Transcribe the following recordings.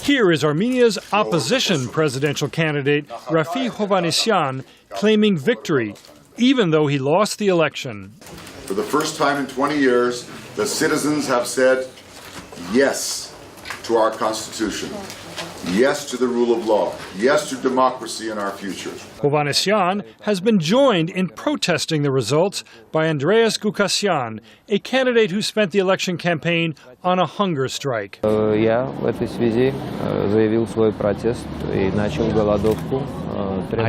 Here is Armenia's opposition presidential candidate, Rafi Hovhannisyan, claiming victory, even though he lost the election. For the first time in 20 years, the citizens have said yes to our Constitution, yes to the rule of law, yes to democracy in our future. Hovhannisyan has been joined in protesting the results by Andreas Gukasyan, a candidate who spent the election campaign on a hunger strike. I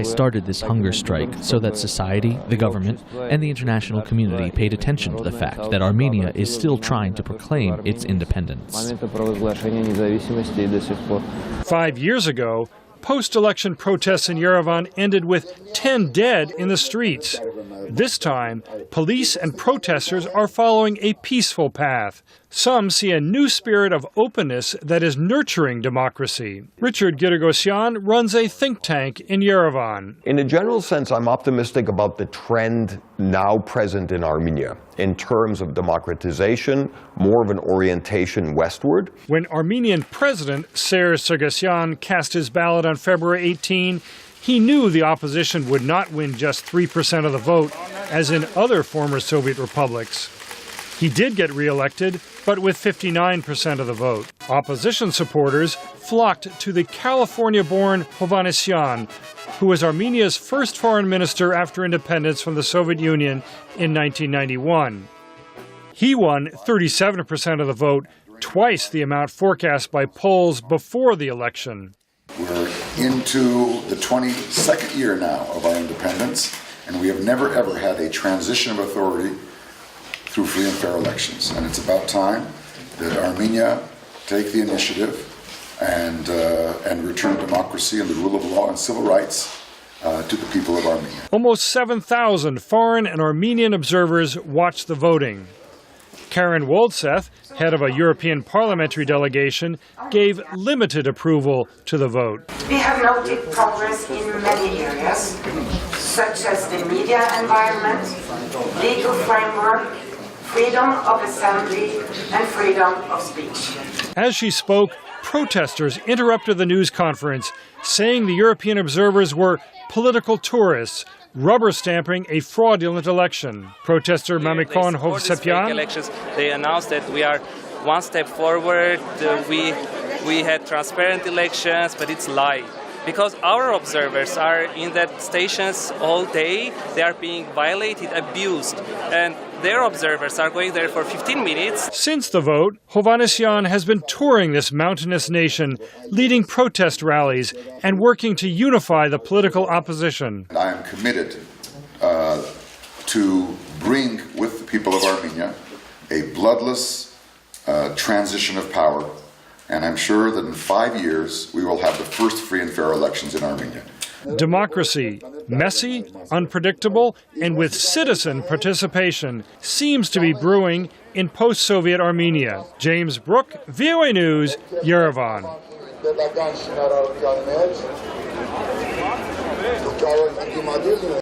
started this hunger strike so that society, the government, and the international community paid attention to the fact that Armenia is still trying to proclaim its independence. 5 years ago, post-election protests in Yerevan ended with 10 dead in the streets. This time, police and protesters are following a peaceful path. Some see a new spirit of openness that is nurturing democracy. Richard Girgosyan runs a think tank in Yerevan. In a general sense, I'm optimistic about the trend now present in Armenia in terms of democratization, more of an orientation westward. When Armenian President Serzh Sargsyan cast his ballot on February 18, he knew the opposition would not win just 3% of the vote, as in other former Soviet republics. He did get re-elected, but with 59% of the vote. Opposition supporters flocked to the California-born Hovhannisyan, who was Armenia's first foreign minister after independence from the Soviet Union in 1991. He won 37% of the vote, twice the amount forecast by polls before the election. We're into the 22nd year now of our independence, and we have never ever had a transition of authority through free and fair elections. And it's about time that Armenia take the initiative and return democracy and the rule of law and civil rights to the people of Armenia. Almost 7,000 foreign and Armenian observers watched the voting. Karen Woldseth, head of a European parliamentary delegation, gave limited approval to the vote. We have noted progress in many areas, such as the media environment, legal framework, freedom of assembly, and freedom of speech. As she spoke, protesters interrupted the news conference, saying the European observers were political tourists, rubber-stamping a fraudulent election. Protester Mamikon Hovsepyan. Elections, they announced that we are one step forward. We had transparent elections, but it's a lie. Because our observers are in that stations all day, they are being violated, abused, and their observers are going there for 15 minutes. Since the vote, Hovhannisyan has been touring this mountainous nation, leading protest rallies and working to unify the political opposition. I am committed to bring with the people of Armenia a bloodless transition of power. And I'm sure that in 5 years, we will have the first free and fair elections in Armenia. Democracy, messy, unpredictable, and with citizen participation, seems to be brewing in post-Soviet Armenia. James Brooke, VOA News, Yerevan.